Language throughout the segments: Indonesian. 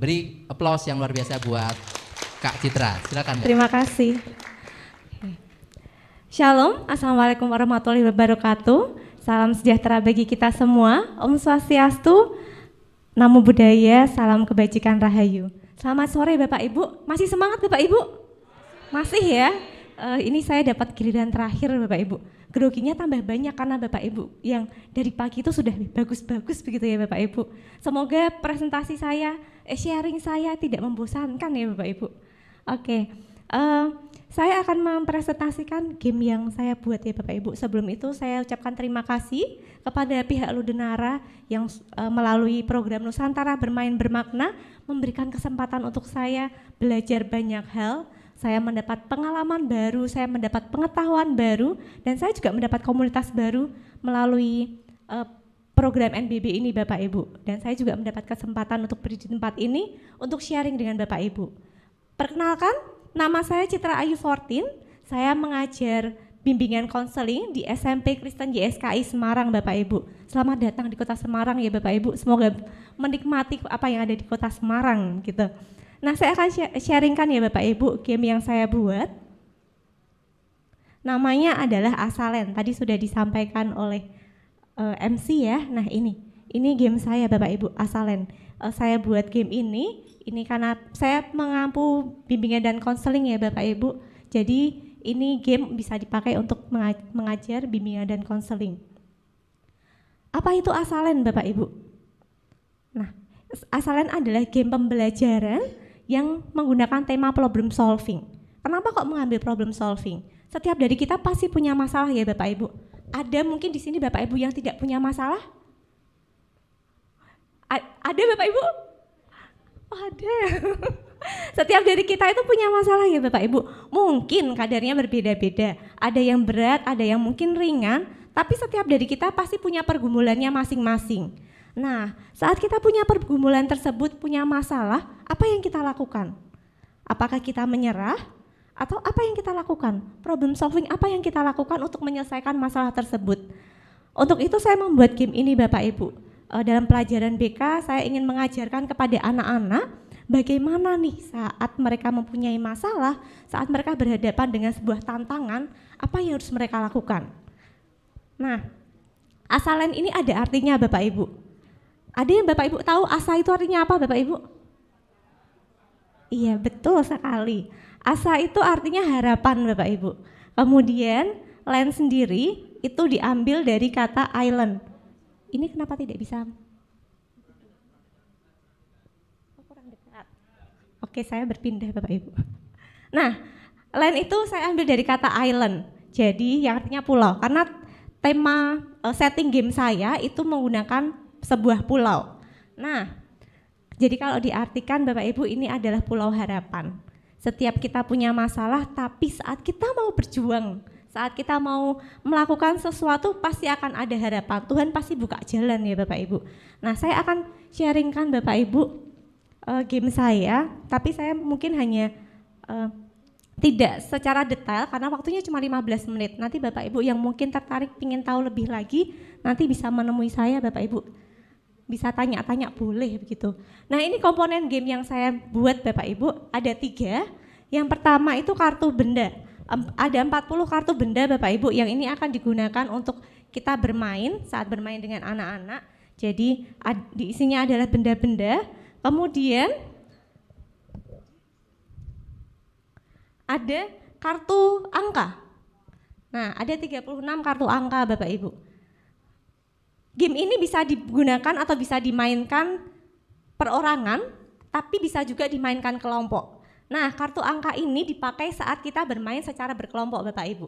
Beri aplaus yang luar biasa buat Kak Citra. Silakan. Terima kasih. Shalom, Assalamualaikum warahmatullahi wabarakatuh. Salam sejahtera bagi kita semua. Om Swastiastu, Namo Buddhaya, salam kebajikan rahayu. Selamat sore Bapak Ibu. Masih semangat Bapak Ibu? Masih ya? Ini saya dapat giliran terakhir Bapak Ibu. Groginya tambah banyak karena Bapak Ibu yang dari pagi itu sudah bagus-bagus begitu ya Bapak Ibu. Semoga presentasi saya, sharing saya tidak membosankan ya Bapak Ibu. Oke, saya akan mempresentasikan game yang saya buat ya Bapak Ibu. Sebelum itu saya ucapkan terima kasih kepada pihak Ludenara yang melalui program Nusantara Bermain Bermakna memberikan kesempatan untuk saya belajar banyak hal. Saya mendapat pengalaman baru, saya mendapat pengetahuan baru, dan saya juga mendapat komunitas baru melalui program NBB ini Bapak Ibu. Dan saya juga mendapat kesempatan untuk berdiri di tempat ini untuk sharing dengan Bapak Ibu. Perkenalkan, nama saya Citra Ayu Fortin, saya mengajar bimbingan konseling di SMP Kristen YSKI Semarang Bapak Ibu. Selamat datang di kota Semarang ya Bapak Ibu, semoga menikmati apa yang ada di kota Semarang gitu. Nah, saya akan sharingkan ya Bapak Ibu game yang saya buat. Namanya adalah Asalen. Tadi sudah disampaikan oleh MC ya. Nah, ini game saya Bapak Ibu, Asalen. Saya buat game ini karena saya mengampu bimbingan dan konseling ya Bapak Ibu. Jadi, ini game bisa dipakai untuk mengajar bimbingan dan konseling. Apa itu Asalen Bapak Ibu? Nah, Asalen adalah game pembelajaran yang menggunakan tema problem solving. Kenapa kok mengambil problem solving? Setiap dari kita pasti punya masalah ya Bapak Ibu. Ada mungkin di sini Bapak Ibu yang tidak punya masalah? Ada Bapak Ibu? Oh, ada. Setiap dari kita itu punya masalah ya Bapak Ibu. Mungkin kadarnya berbeda-beda. Ada yang berat, ada yang mungkin ringan, tapi setiap dari kita pasti punya pergumulannya masing-masing. Nah, saat kita punya pergumulan tersebut, punya masalah, apa yang kita lakukan? Apakah kita menyerah? Atau apa yang kita lakukan? Problem solving apa yang kita lakukan untuk menyelesaikan masalah tersebut? Untuk itu saya membuat game ini Bapak Ibu. Dalam pelajaran BK saya ingin mengajarkan kepada anak-anak bagaimana nih saat mereka mempunyai masalah, saat mereka berhadapan dengan sebuah tantangan, apa yang harus mereka lakukan? Nah, Asalen ini ada artinya Bapak Ibu. Ada yang Bapak Ibu tahu asa itu artinya apa Bapak Ibu? Iya betul sekali. Asa itu artinya harapan Bapak Ibu. Kemudian land sendiri itu diambil dari kata island. Ini kenapa tidak bisa? Kurang dekat. Oke, saya berpindah Bapak Ibu. Nah, land itu saya ambil dari kata island. Jadi yang artinya pulau. Karena tema setting game saya itu menggunakan sebuah pulau. Nah, jadi kalau diartikan Bapak Ibu ini adalah pulau harapan. Setiap kita punya masalah, tapi saat kita mau berjuang, saat kita mau melakukan sesuatu pasti akan ada harapan. Tuhan pasti buka jalan ya Bapak Ibu. Nah, saya akan sharingkan Bapak Ibu game saya, tapi saya mungkin hanya tidak secara detail karena waktunya cuma 15 menit. Nanti Bapak Ibu yang mungkin tertarik ingin tahu lebih lagi, nanti bisa menemui saya Bapak Ibu. Bisa tanya-tanya boleh begitu. Nah, ini komponen game yang saya buat Bapak Ibu ada 3. Yang pertama itu kartu benda. Ada 40 kartu benda Bapak Ibu yang ini akan digunakan untuk kita bermain saat bermain dengan anak-anak. Jadi di isinya adalah benda-benda. Kemudian ada kartu angka. Nah, ada 36 kartu angka Bapak Ibu. Game ini bisa digunakan atau bisa dimainkan perorangan, tapi bisa juga dimainkan kelompok. Nah, kartu angka ini dipakai saat kita bermain secara berkelompok Bapak Ibu.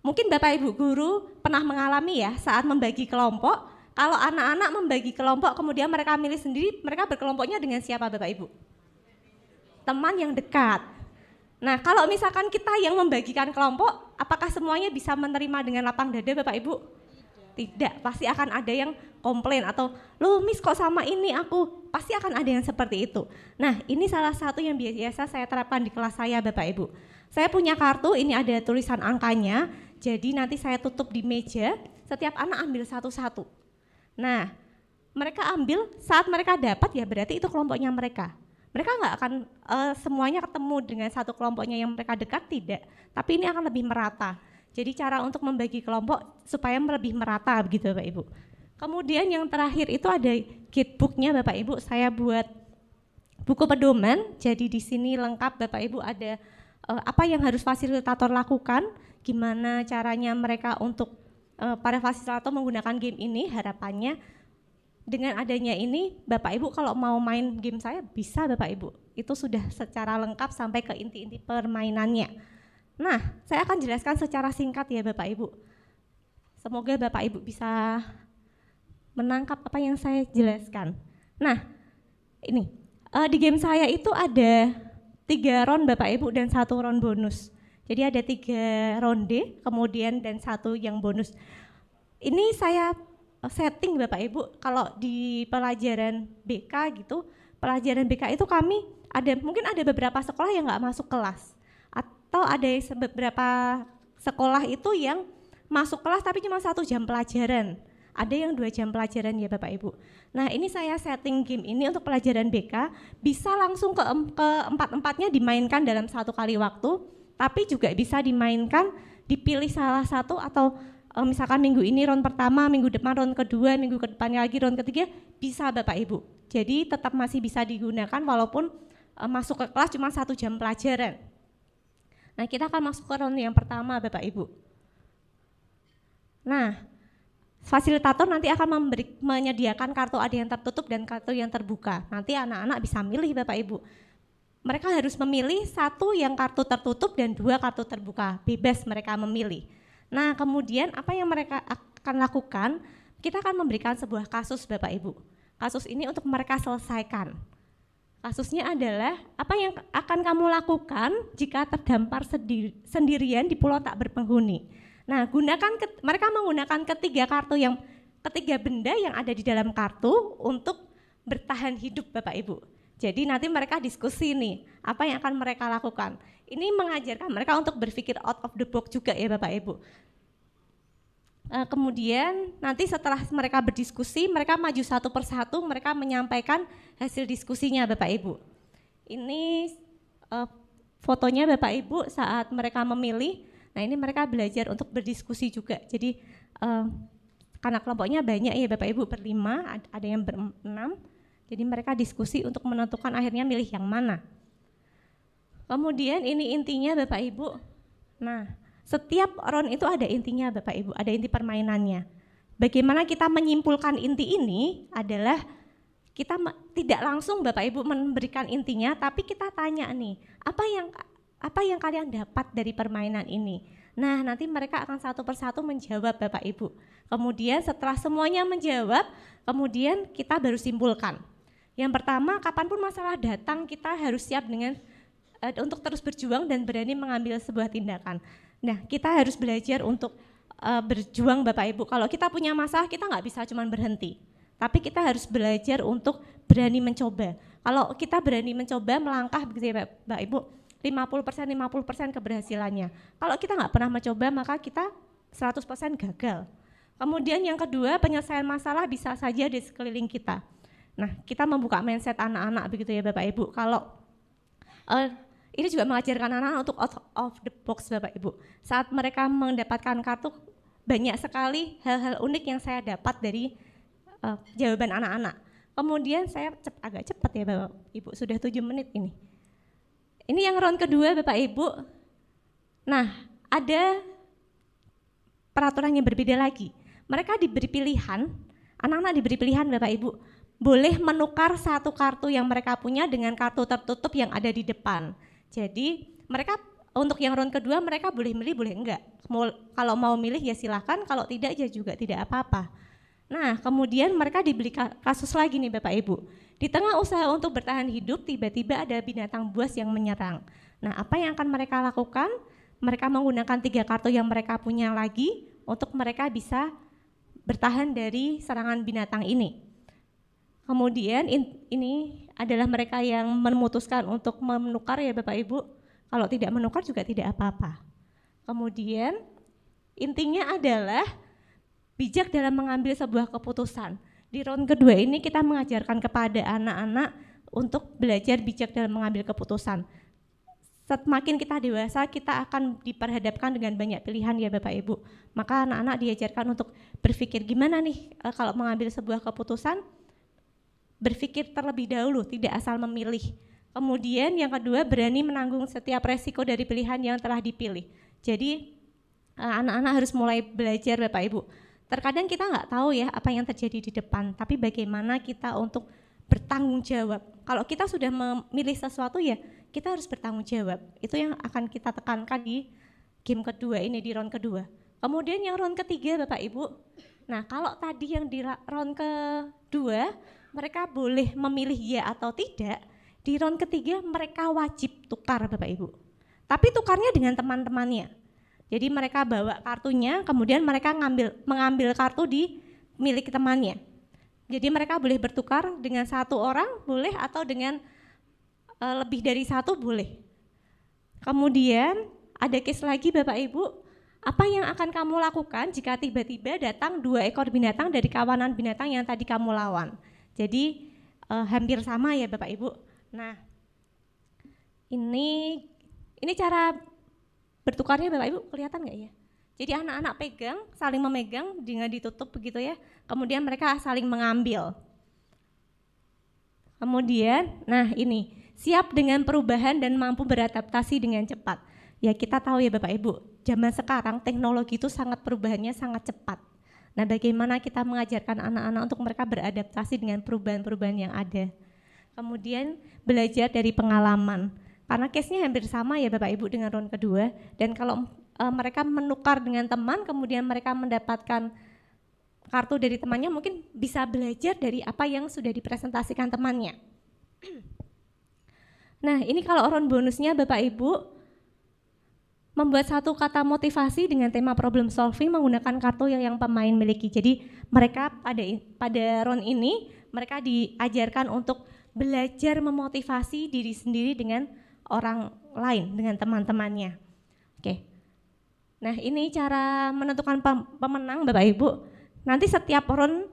Mungkin Bapak Ibu guru pernah mengalami ya saat membagi kelompok, kalau anak-anak membagi kelompok kemudian mereka milih sendiri, mereka berkelompoknya dengan siapa Bapak Ibu? Teman yang dekat. Nah, kalau misalkan kita yang membagikan kelompok, apakah semuanya bisa menerima dengan lapang dada Bapak Ibu? Tidak, pasti akan ada yang komplain atau loh Miss kok sama ini aku, pasti akan ada yang seperti itu. Nah, ini salah satu yang biasa saya terapkan di kelas saya Bapak Ibu. Saya punya kartu, ini ada tulisan angkanya, jadi nanti saya tutup di meja, setiap anak ambil satu-satu. Nah, mereka ambil, saat mereka dapat ya berarti itu kelompoknya mereka. Mereka nggak akan semuanya ketemu dengan satu kelompoknya yang mereka dekat, tidak. Tapi ini akan lebih merata. Jadi cara untuk membagi kelompok supaya lebih merata begitu Bapak Ibu. Kemudian yang terakhir itu ada guidebooknya Bapak Ibu. Saya buat buku pedoman. Jadi di sini lengkap Bapak Ibu, ada apa yang harus fasilitator lakukan, gimana caranya mereka untuk para fasilitator menggunakan game ini. Harapannya dengan adanya ini Bapak Ibu kalau mau main game saya bisa Bapak Ibu. Itu sudah secara lengkap sampai ke inti-inti permainannya. Nah, saya akan jelaskan secara singkat ya Bapak Ibu. Semoga Bapak Ibu bisa menangkap apa yang saya jelaskan. Nah, ini di game saya itu ada 3 round Bapak Ibu dan 1 round bonus. Jadi ada 3 ronde, kemudian dan 1 yang bonus. Ini saya setting Bapak Ibu, kalau di pelajaran BK gitu, pelajaran BK itu kami mungkin ada beberapa sekolah yang nggak masuk kelas. Atau ada beberapa sekolah itu yang masuk kelas tapi cuma 1 jam pelajaran. Ada yang 2 jam pelajaran ya Bapak Ibu. Nah ini saya setting game ini untuk pelajaran BK, bisa langsung ke empat-empatnya dimainkan dalam 1 kali waktu, tapi juga bisa dimainkan, dipilih salah satu atau misalkan minggu ini round pertama, minggu depan round kedua, minggu depannya lagi round ketiga, bisa Bapak Ibu. Jadi tetap masih bisa digunakan walaupun masuk ke kelas cuma 1 jam pelajaran. Nah kita akan masuk ke round yang pertama Bapak Ibu. Nah fasilitator nanti akan menyediakan kartu ada yang tertutup dan kartu yang terbuka. Nanti anak-anak bisa milih Bapak Ibu. Mereka harus memilih 1 yang kartu tertutup dan 2 kartu terbuka. Bebas mereka memilih. Nah kemudian apa yang mereka akan lakukan, kita akan memberikan sebuah kasus Bapak Ibu. Kasus ini untuk mereka selesaikan. Kasusnya adalah apa yang akan kamu lakukan jika terdampar sendirian di pulau tak berpenghuni. Nah, mereka menggunakan ketiga benda yang ada di dalam kartu untuk bertahan hidup Bapak Ibu. Jadi nanti mereka diskusi nih, apa yang akan mereka lakukan. Ini mengajarkan mereka untuk berpikir out of the box juga ya Bapak Ibu. Kemudian nanti setelah mereka berdiskusi, mereka maju satu persatu, mereka menyampaikan hasil diskusinya Bapak Ibu. Ini fotonya Bapak Ibu saat mereka memilih. Nah ini mereka belajar untuk berdiskusi juga. Jadi karena kelompoknya banyak ya Bapak Ibu, ber-5, ada yang ber-6. Jadi mereka diskusi untuk menentukan akhirnya milih yang mana. Kemudian ini intinya Bapak Ibu. Nah setiap round itu ada intinya Bapak Ibu, ada inti permainannya. Bagaimana kita menyimpulkan inti ini adalah kita tidak langsung Bapak Ibu memberikan intinya, tapi kita tanya nih, apa yang kalian dapat dari permainan ini? Nah nanti mereka akan satu persatu menjawab Bapak Ibu. Kemudian setelah semuanya menjawab, kemudian kita baru simpulkan. Yang pertama, kapanpun masalah datang, kita harus siap untuk terus berjuang dan berani mengambil sebuah tindakan. Nah kita harus belajar untuk berjuang Bapak Ibu. Kalau kita punya masalah, kita nggak bisa cuma berhenti. Tapi kita harus belajar untuk berani mencoba. Kalau kita berani mencoba melangkah begitu ya Bapak Ibu, 50% keberhasilannya. Kalau kita nggak pernah mencoba, maka kita 100% gagal. Kemudian yang kedua, penyelesaian masalah bisa saja di sekeliling kita. Nah, kita membuka mindset anak-anak begitu ya Bapak Ibu. Kalau ini juga mengajarkan anak-anak untuk out of the box Bapak Ibu. Saat mereka mendapatkan kartu, banyak sekali hal-hal unik yang saya dapat dari jawaban anak-anak. Kemudian saya agak cepat ya Bapak Ibu, sudah 7 menit ini. Ini yang round kedua Bapak Ibu. Nah, ada peraturan yang berbeda lagi. Mereka diberi pilihan, anak-anak diberi pilihan Bapak Ibu, boleh menukar satu kartu yang mereka punya dengan kartu tertutup yang ada di depan. Jadi mereka untuk yang round kedua mereka boleh milih, boleh enggak. Kalau mau milih ya silahkan, kalau tidak ya juga tidak apa-apa. Nah kemudian mereka diberi kasus lagi nih Bapak Ibu. Di tengah usaha untuk bertahan hidup, tiba-tiba ada binatang buas yang menyerang. Nah apa yang akan mereka lakukan? Mereka menggunakan 3 kartu yang mereka punya lagi untuk mereka bisa bertahan dari serangan binatang ini. Kemudian ini adalah mereka yang memutuskan untuk menukar ya Bapak Ibu. Kalau tidak menukar juga tidak apa-apa. Kemudian intinya adalah bijak dalam mengambil sebuah keputusan. Di round kedua ini kita mengajarkan kepada anak-anak untuk belajar bijak dalam mengambil keputusan. Semakin kita dewasa, kita akan diperhadapkan dengan banyak pilihan ya Bapak Ibu. Maka anak-anak diajarkan untuk berpikir gimana nih kalau mengambil sebuah keputusan, berpikir terlebih dahulu, tidak asal memilih. Kemudian yang kedua, berani menanggung setiap resiko dari pilihan yang telah dipilih. Jadi anak-anak harus mulai belajar Bapak Ibu. Terkadang kita nggak tahu ya apa yang terjadi di depan, tapi bagaimana kita untuk bertanggung jawab. Kalau kita sudah memilih sesuatu ya kita harus bertanggung jawab. Itu yang akan kita tekankan di game kedua ini, di round kedua. Kemudian yang round ketiga Bapak Ibu, nah kalau tadi yang di round kedua mereka boleh memilih ya atau tidak, di round ketiga mereka wajib tukar Bapak Ibu. Tapi tukarnya dengan teman-temannya. Jadi mereka bawa kartunya, kemudian mereka mengambil kartu di milik temannya. Jadi mereka boleh bertukar dengan satu orang boleh atau dengan lebih dari satu boleh. Kemudian ada case lagi Bapak Ibu, apa yang akan kamu lakukan jika tiba-tiba datang 2 ekor binatang dari kawanan binatang yang tadi kamu lawan. Jadi hampir sama ya Bapak Ibu. Nah ini cara bertukarnya Bapak Ibu, kelihatan nggak ya? Jadi anak-anak pegang, saling memegang dengan ditutup begitu ya. Kemudian mereka saling mengambil. Kemudian, nah ini, siap dengan perubahan dan mampu beradaptasi dengan cepat. Ya kita tahu ya Bapak Ibu, zaman sekarang teknologi itu sangat perubahannya sangat cepat. Nah bagaimana kita mengajarkan anak-anak untuk mereka beradaptasi dengan perubahan-perubahan yang ada. Kemudian belajar dari pengalaman. Karena case-nya hampir sama ya Bapak Ibu dengan round kedua. Dan kalau mereka menukar dengan teman, kemudian mereka mendapatkan kartu dari temannya, mungkin bisa belajar dari apa yang sudah dipresentasikan temannya. Nah ini kalau round bonusnya Bapak Ibu, membuat satu kata motivasi dengan tema problem solving menggunakan kartu yang pemain miliki. Jadi mereka pada round ini, mereka diajarkan untuk belajar memotivasi diri sendiri dengan orang lain, dengan teman-temannya. Oke. Nah ini cara menentukan pemenang Bapak Ibu. Nanti setiap round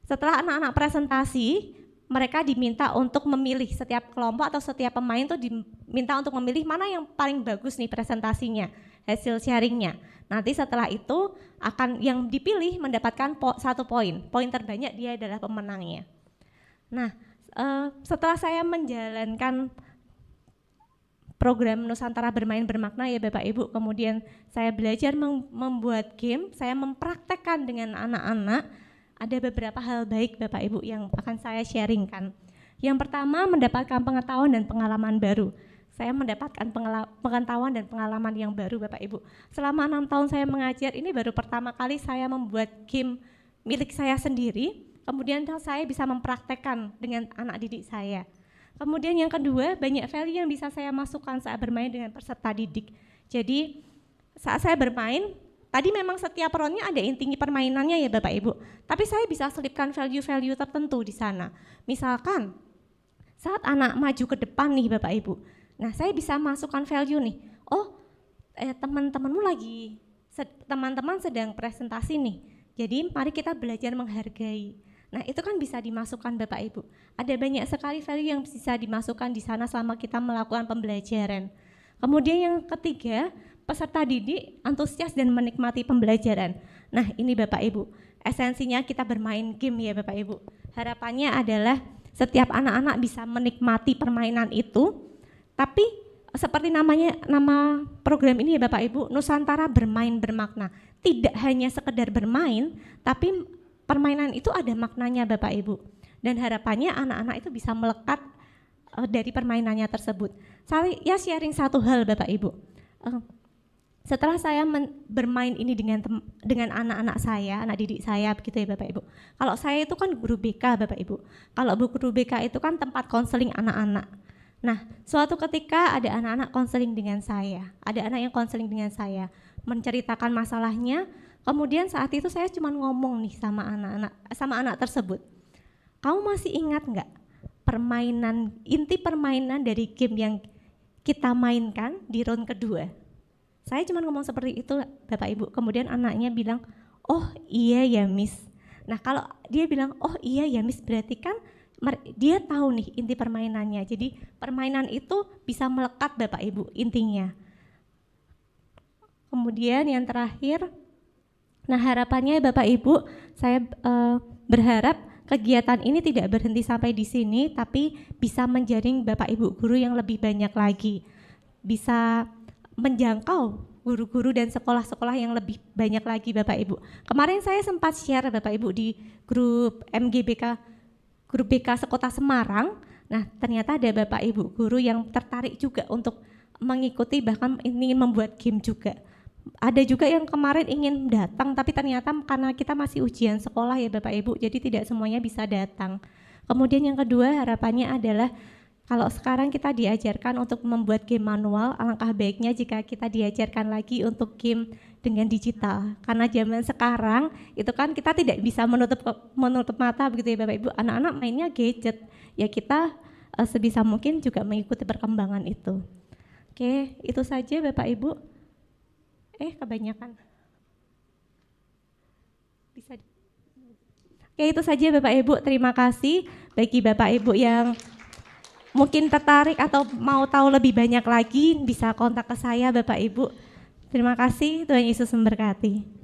setelah anak-anak presentasi, mereka diminta untuk memilih, setiap kelompok atau setiap pemain itu diminta untuk memilih mana yang paling bagus nih presentasinya, hasil sharingnya. Nanti setelah itu akan yang dipilih mendapatkan 1 poin. Poin terbanyak dia adalah pemenangnya. Nah setelah saya menjalankan program Nusantara Bermain Bermakna ya Bapak Ibu, kemudian saya belajar membuat game, saya mempraktekkan dengan anak-anak, ada beberapa hal baik Bapak Ibu yang akan saya sharingkan. Yang pertama mendapatkan pengetahuan dan pengalaman baru. Saya mendapatkan pengetahuan dan pengalaman yang baru Bapak Ibu. Selama 6 tahun saya mengajar, ini baru pertama kali saya membuat game milik saya sendiri, kemudian saya bisa mempraktekkan dengan anak didik saya. Kemudian yang kedua, banyak value yang bisa saya masukkan saat bermain dengan peserta didik. Jadi saat saya bermain, tadi memang setiap roundnya ada inti permainannya ya Bapak Ibu, tapi saya bisa selipkan value-value tertentu di sana. Misalkan saat anak maju ke depan nih Bapak Ibu, nah saya bisa masukkan value nih, teman-teman sedang presentasi nih, jadi mari kita belajar menghargai. Nah itu kan bisa dimasukkan Bapak Ibu. Ada banyak sekali value yang bisa dimasukkan di sana selama kita melakukan pembelajaran. Kemudian yang ketiga, peserta didik antusias dan menikmati pembelajaran. Nah ini Bapak Ibu, esensinya kita bermain game ya Bapak Ibu. Harapannya adalah setiap anak-anak bisa menikmati permainan itu, tapi seperti nama program ini ya Bapak Ibu, Nusantara Bermain Bermakna. Tidak hanya sekedar bermain, tapi permainan itu ada maknanya Bapak Ibu, dan harapannya anak-anak itu bisa melekat dari permainannya tersebut. Saya sharing satu hal Bapak Ibu, setelah saya bermain ini dengan anak-anak saya, anak didik saya begitu ya Bapak Ibu. Kalau saya itu kan guru BK Bapak Ibu, kalau guru BK itu kan tempat konseling anak-anak. Nah suatu ketika ada anak-anak konseling dengan saya, ada anak yang konseling dengan saya, menceritakan masalahnya. Kemudian saat itu saya cuma ngomong nih sama anak tersebut, kamu masih ingat nggak inti permainan dari game yang kita mainkan di round kedua? Saya cuma ngomong seperti itu Bapak Ibu. Kemudian anaknya bilang, oh iya ya Miss. Nah kalau dia bilang oh iya ya Miss, berarti kan dia tahu nih inti permainannya. Jadi permainan itu bisa melekat Bapak Ibu intinya. Kemudian yang terakhir, nah harapannya Bapak Ibu, saya berharap kegiatan ini tidak berhenti sampai di sini, tapi bisa menjaring Bapak Ibu guru yang lebih banyak lagi. Bisa menjangkau guru-guru dan sekolah-sekolah yang lebih banyak lagi Bapak Ibu. Kemarin saya sempat share Bapak Ibu di grup MGBK, grup BK Sekota Semarang. Nah ternyata ada Bapak Ibu guru yang tertarik juga untuk mengikuti, bahkan ingin membuat game juga. Ada juga yang kemarin ingin datang, tapi ternyata karena kita masih ujian sekolah ya Bapak Ibu, jadi tidak semuanya bisa datang. Kemudian yang kedua harapannya adalah kalau sekarang kita diajarkan untuk membuat game manual, alangkah baiknya jika kita diajarkan lagi untuk game dengan digital. Karena zaman sekarang itu kan kita tidak bisa menutup mata begitu ya Bapak Ibu, anak-anak mainnya gadget. Ya kita sebisa mungkin juga mengikuti perkembangan itu. Oke, itu saja Bapak Ibu. Kebanyakan. Bisa. Oke, itu saja Bapak Ibu. Terima kasih bagi Bapak Ibu yang mungkin tertarik atau mau tahu lebih banyak lagi, bisa kontak ke saya Bapak Ibu. Terima kasih, Tuhan Yesus memberkati.